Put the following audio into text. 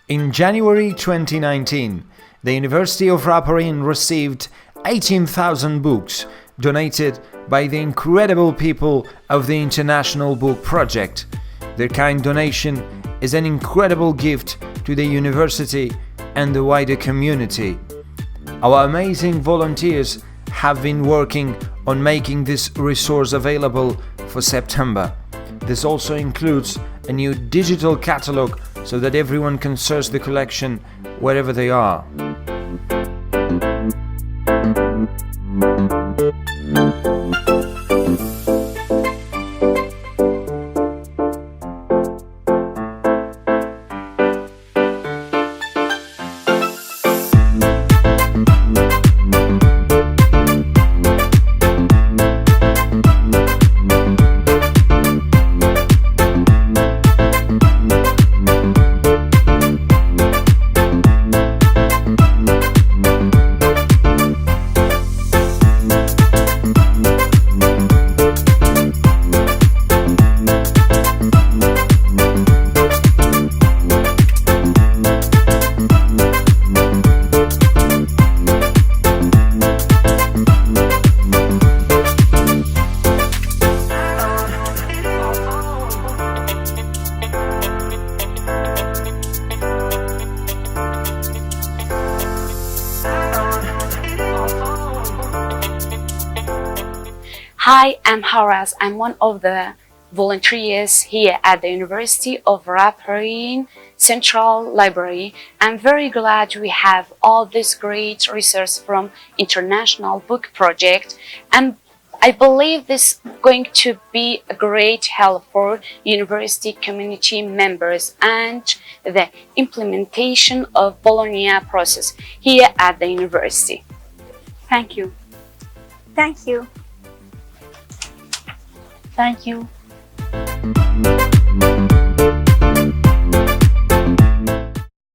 In January 2019, the University of ڕاپەڕین received 18,000 books donated by the incredible people of the International Book Project. Their kind donation is an incredible gift to the university and the wider community. Our amazing volunteers have been working on making this resource available for September. This also includes a new digital catalogue so that everyone can search the collection wherever they are. Hi, I'm Haraz. I'm one of the volunteers here at the University of ڕاپەڕین Central Library. I'm very glad we have all this great research from International Book Project, and I believe this is going to be a great help for university community members and the implementation of Bologna process here at the university. Thank you. Thank you. Thank you.